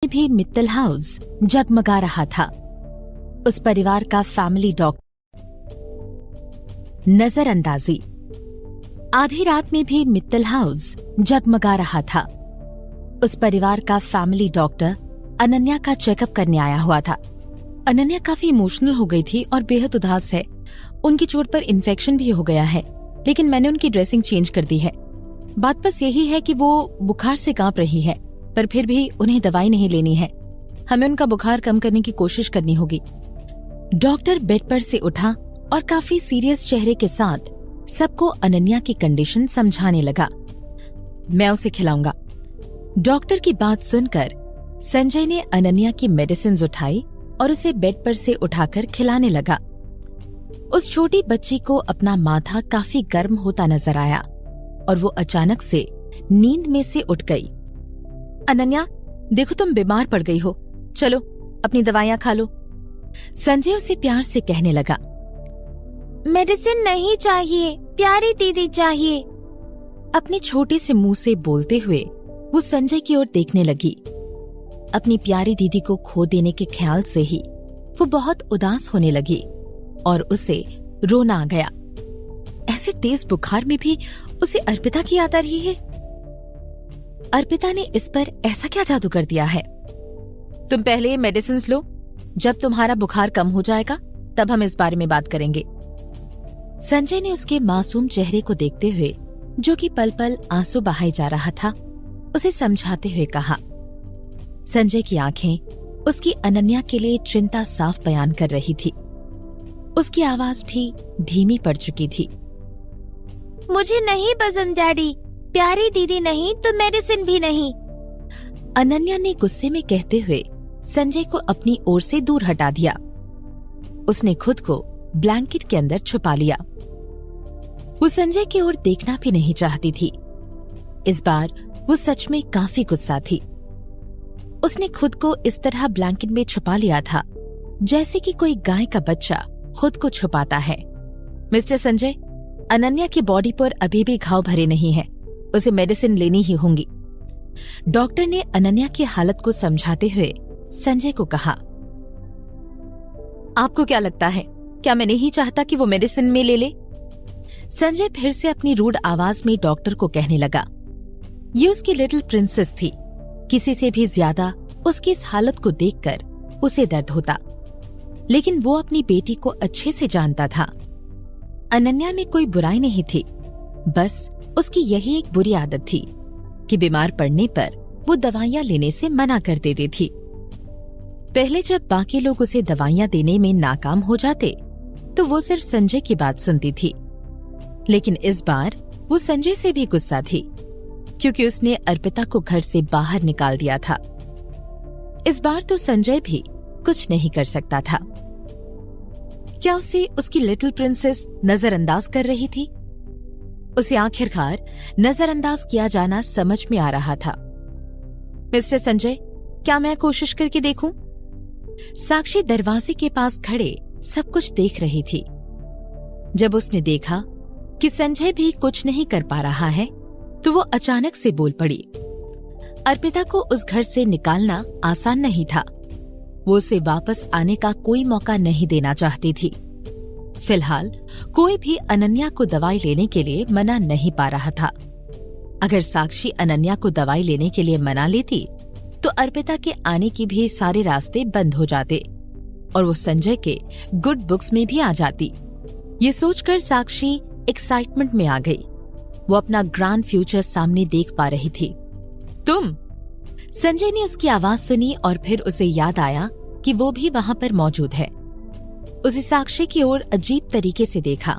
भी मित्तल हाउस जगमगा रहा था। उस परिवार का फैमिली डॉक्टर। नजरअंदाजी। आधी रात में भी मित्तल हाउस जगमगा रहा था। उस परिवार का फैमिली डॉक्टर अनन्या का चेकअप करने आया हुआ था। अनन्या काफी इमोशनल हो गई थी और बेहद उदास है। उनकी चोट पर इन्फेक्शन भी हो गया है, लेकिन मैंने उनकी ड्रेसिंग चेंज कर दी है। बात बस यही है कि वो बुखार से कांप रही है, पर फिर भी उन्हें दवाई नहीं लेनी है। हमें उनका बुखार कम करने की कोशिश करनी होगी। डॉक्टर बेड पर से उठा और काफी सीरियस चेहरे के साथ सबको अनन्या की कंडीशन समझाने लगा। मैं उसे खिलाऊंगा। डॉक्टर की बात सुनकर संजय ने अनन्या की मेडिसिन उठाई और उसे बेड पर से उठाकर खिलाने लगा। उस छोटी बच्ची को अपना माथा काफी गर्म होता नजर आया और वो अचानक से नींद में से उठ गई। अनन्या, देखो तुम बीमार पड़ गई हो, चलो अपनी दवाइयां खा लो। संजय उसे प्यार से कहने लगा। मेडिसिन नहीं चाहिए, प्यारी दीदी चाहिए। अपने छोटे से मुंह से बोलते हुए वो संजय की ओर देखने लगी। अपनी प्यारी दीदी को खो देने के ख्याल से ही वो बहुत उदास होने लगी और उसे रोना आ गया। ऐसे तेज बुखार में भी उसे अर्पिता की याद आ रही है। अर्पिता ने इस पर ऐसा क्या जादू कर दिया है? तुम पहले ये मेडिसिन लो, जब तुम्हारा बुखार कम हो जाएगा तब हम इस बारे में बात करेंगे। संजय ने उसके मासूम चेहरे को देखते हुए, जो कि पल पल आंसू बहाए जा रहा था, उसे समझाते हुए कहा। संजय की आंखें उसकी अनन्या के लिए चिंता साफ बयान कर रही थी। उसकी आवाज भी धीमी पड़ चुकी थी। मुझे नहीं पसंद डैडी, प्यारी दीदी नहीं तो मेडिसिन भी नहीं। अनन्या ने गुस्से में कहते हुए संजय को अपनी ओर से दूर हटा दिया। उसने खुद को ब्लैंकेट के अंदर छुपा लिया। वो संजय की ओर देखना भी नहीं चाहती थी। इस बार वो सच में काफी गुस्सा थी। उसने खुद को इस तरह ब्लैंकेट में छुपा लिया था जैसे कि कोई गाय का बच्चा खुद को छुपाता है। मिस्टर संजय, अनन्या की बॉडी पर अभी भी घाव भरे नहीं हैं, उसे मेडिसिन लेनी ही होंगी। डॉक्टर ने अनन्या की हालत को समझाते हुए संजय को कहा। आपको क्या लगता है, क्या मैं नहीं चाहता कि वो मेडिसिन में ले ले? संजय फिर से अपनी रूड आवाज में डॉक्टर को कहने लगा। ये उसकी लिटिल प्रिंसेस थी। किसी से भी ज्यादा उसकी इस हालत को देखकर उसे दर्द होता, लेकिन वो अपनी बेटी को अच्छे से जानता था। अनन्या में कोई बुराई नहीं थी, बस उसकी यही एक बुरी आदत थी कि बीमार पड़ने पर वो दवाइयां लेने से मना कर देती थी। पहले जब बाकी लोग उसे दवाइयां देने में नाकाम हो जाते तो वो सिर्फ संजय की बात सुनती थी, लेकिन इस बार वो संजय से भी गुस्सा थी क्योंकि उसने अर्पिता को घर से बाहर निकाल दिया था। इस बार तो संजय भी कुछ नहीं कर सकता था। क्या उसे उसकी लिटिल प्रिंसेस नजरअंदाज कर रही थी? उसे आखिरकार नजरअंदाज किया जाना समझ में आ रहा था। मिस्टर संजय, क्या मैं कोशिश करके देखूं? साक्षी दरवाजे के पास खड़े सब कुछ देख रही थी। जब उसने देखा कि संजय भी कुछ नहीं कर पा रहा है तो वो अचानक से बोल पड़ी। अर्पिता को उस घर से निकालना आसान नहीं था। वो उसे वापस आने का कोई मौका नहीं देना चाहती थी। फिलहाल कोई भी अनन्या को दवाई लेने के लिए मना नहीं पा रहा था। अगर साक्षी अनन्या को दवाई लेने के लिए मना लेती तो अर्पिता के आने की भी सारे रास्ते बंद हो जाते और वो संजय के गुड बुक्स में भी आ जाती। ये सोचकर साक्षी एक्साइटमेंट में आ गई। वो अपना ग्रैंड फ्यूचर सामने देख पा रही थी। तुम? संजय ने उसकी आवाज सुनी और फिर उसे याद आया कि वो भी वहां पर मौजूद है। उसे साक्षी की ओर अजीब तरीके से देखा।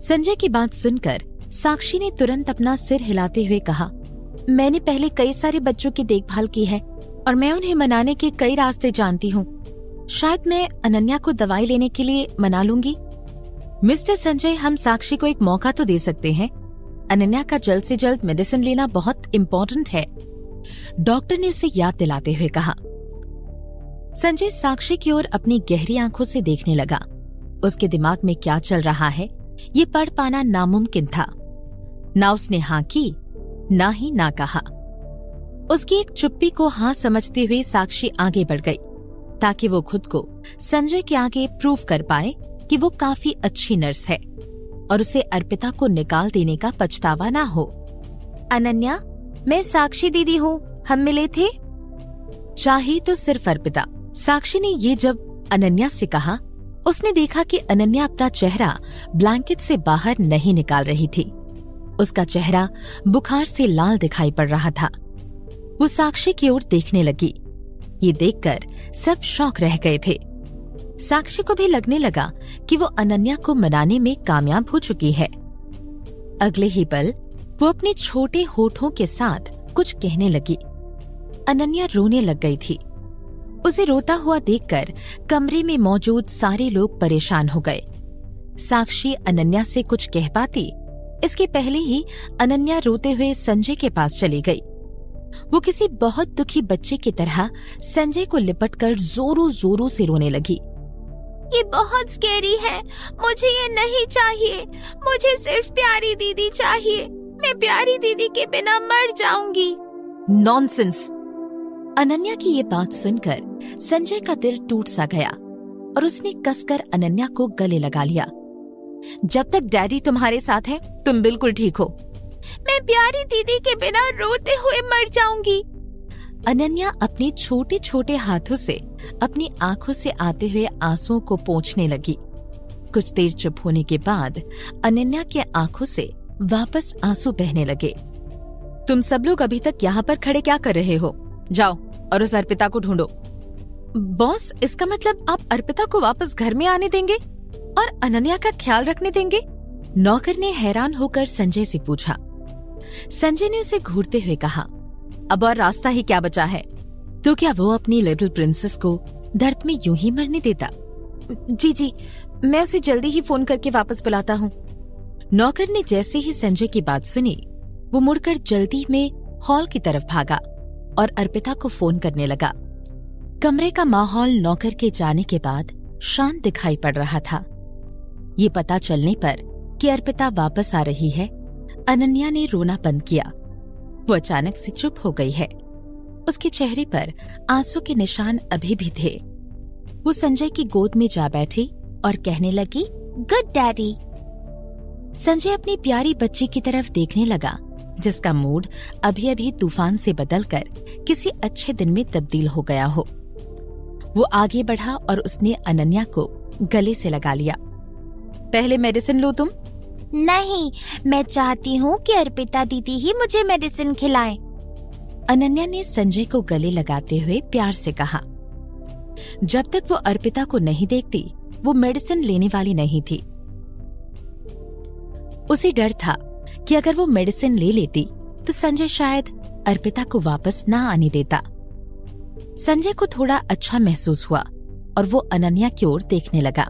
संजय की बात सुनकर साक्षी ने तुरंत अपना सिर हिलाते हुए कहा, मैंने पहले कई सारे बच्चों की देखभाल की है और मैं उन्हें मनाने के कई रास्ते जानती हूँ। शायद मैं अनन्या को दवाई लेने के लिए मना लूंगी। मिस्टर संजय, हम साक्षी को एक मौका तो दे सकते हैं। अनन्या का जल्द से जल्द मेडिसिन लेना बहुत इम्पोर्टेंट है, डॉक्टर ने उसे याद दिलाते हुए कहा। संजय साक्षी की ओर अपनी गहरी आंखों से देखने लगा। उसके दिमाग में क्या चल रहा है ये पढ़ पाना नामुमकिन था। ना उसने हाँ की, ना ही ना कहा। उसकी एक चुप्पी को हाँ समझते हुए साक्षी आगे बढ़ गई ताकि वो खुद को संजय के आगे प्रूव कर पाए कि वो काफी अच्छी नर्स है और उसे अर्पिता को निकाल देने का पछतावा ना हो। अनन्या, मैं साक्षी दीदी हूँ, हम मिले थे। चाहे तो सिर्फ अर्पिता। साक्षी ने ये जब अनन्या से कहा, उसने देखा कि अनन्या अपना चेहरा ब्लैंकेट से बाहर नहीं निकाल रही थी। उसका चेहरा बुखार से लाल दिखाई पड़ रहा था। वो साक्षी की ओर देखने लगी। ये देखकर सब शॉक रह गए थे। साक्षी को भी लगने लगा कि वो अनन्या को मनाने में कामयाब हो चुकी है। अगले ही पल वो अपने छोटे होठों के साथ कुछ कहने लगी। अनन्या रोने लग गई थी। उसे रोता हुआ देखकर कमरे में मौजूद सारे लोग परेशान हो गए। साक्षी अनन्या से कुछ कह पाती, इसके पहले ही अनन्या रोते हुए संजय के पास चली गई। वो किसी बहुत दुखी बच्चे की तरह संजय को लिपटकर जोरों जोरों से रोने लगी। ये बहुत स्कैरी है, मुझे ये नहीं चाहिए, मुझे सिर्फ प्यारी दीदी चाहिए, मैं प्यारी दीदी के बिना मर जाऊंगी। नॉनसेंस। अनन्या की ये बात सुनकर संजय का दिल टूट सा गया और उसने कसकर अनन्या को गले लगा लिया। जब तक डैडी तुम्हारे साथ है तुम बिल्कुल ठीक हो। मैं प्यारी दीदी के बिना रोते हुए मर जाऊंगी। अनन्या अपने छोटे छोटे हाथों से अपनी आंखों से आते हुए आंसुओं को पोंछने लगी। कुछ देर चुप होने के बाद अनन्या के आंखों से वापस आंसू बहने लगे। तुम सब लोग अभी तक यहाँ पर खड़े क्या कर रहे हो? जाओ और उस अर्पिता को ढूंढो। बॉस, इसका मतलब आप अर्पिता को वापस घर में आने देंगे और अनन्या का ख्याल रखने देंगे? नौकर ने हैरान होकर संजय से पूछा। संजय ने उसे घूरते हुए कहा, अब और रास्ता ही क्या बचा है? तो क्या वो अपनी लिटिल प्रिंसेस को दर्द में यूं ही मरने देता? जी, मैं उसे जल्दी ही फोन करके वापस बुलाता हूँ। नौकर ने जैसे ही संजय की बात सुनी, वो मुड़कर जल्दी में हॉल की तरफ भागा और अर्पिता को फोन करने लगा। कमरे का माहौल नौकर के जाने के बाद शांत दिखाई पड़ रहा था। ये पता चलने पर कि अर्पिता वापस आ रही है, अनन्या ने रोना बंद किया। वो अचानक से चुप हो गई है। उसके चेहरे पर आंसू के निशान अभी भी थे। वो संजय की गोद में जा बैठी और कहने लगी, गुड डैडी। संजय अपनी प्यारी बच्ची की तरफ देखने लगा, जिसका मूड अभी अभी तूफान से बदलकर किसी अच्छे दिन में तब्दील हो गया हो। वो आगे बढ़ा और उसने अनन्या को गले से लगा लिया। पहले मेडिसिन लो तुम। नहीं, मैं चाहती हूँ कि अर्पिता दीदी ही मुझे मेडिसिन खिलाएं। अनन्या ने संजय को गले लगाते हुए प्यार से कहा। जब तक वो अर्पिता को नहीं देखती, वो मेडिसिन लेने वाली नहीं थी। उसे डर था कि अगर वो मेडिसिन ले लेती तो संजय शायद अर्पिता को वापस ना आने देता। संजय को थोड़ा अच्छा महसूस हुआ और वो अनन्या की ओर देखने लगा।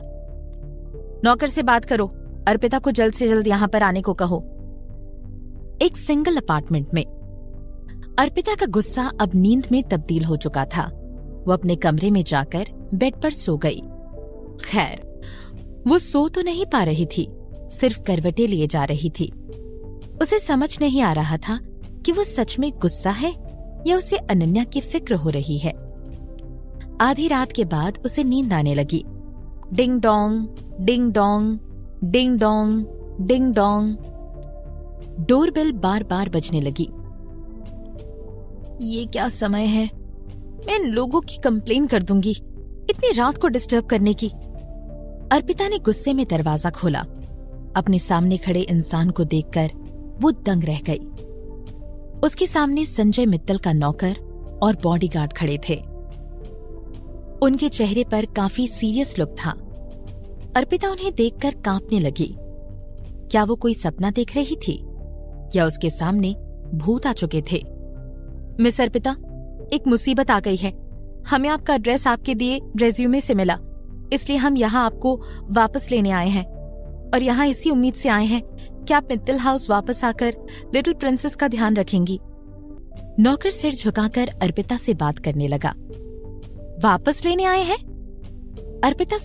नौकर से बात करो, अर्पिता को जल्द से जल्द यहाँ पर आने को कहो। एक सिंगल अपार्टमेंट में अर्पिता का गुस्सा अब नींद में तब्दील हो चुका था। वो अपने कमरे में जाकर बेड पर सो गई। खैर, वो सो तो नहीं पा रही थी, सिर्फ करवटें लिए जा रही थी। उसे समझ नहीं आ रहा था कि वो सच में गुस्सा है या उसे अनन्या की फिक्र हो रही है। आधी रात के बाद उसे नींद आने लगी। Ding dong, ding dong, ding dong, ding dong. Doorbell बार बार बजने लगी। ये क्या समय है? मैं इन लोगों की कंप्लेन कर दूंगी, इतनी रात को डिस्टर्ब करने की। अर्पिता ने गुस्से में दरवाजा खोला। अपने सामने खड़े इंसान को देखकर वो दंग रह गई। उसके सामने संजय मित्तल का नौकर और बॉडीगार्ड खड़े थे। उनके चेहरे पर काफी सीरियस लुक था। अर्पिता उन्हें देखकर कांपने लगी। क्या वो कोई सपना देख रही थी या उसके सामने भूत आ चुके थे? मिस अर्पिता, एक मुसीबत आ गई है। हमें आपका एड्रेस आपके दिए रेज्यूमे से मिला, इसलिए हम यहाँ आपको वापस लेने आए हैं और यहाँ इसी उम्मीद से आए हैं कि आप मित्तल हाउस वापस आकर लिटिल प्रिंसेस का ध्यान रखेंगी। नौकर सिर झुकाकर अर्पिता से बात करने लगा। वापस लेने आए हैं? अर्पिता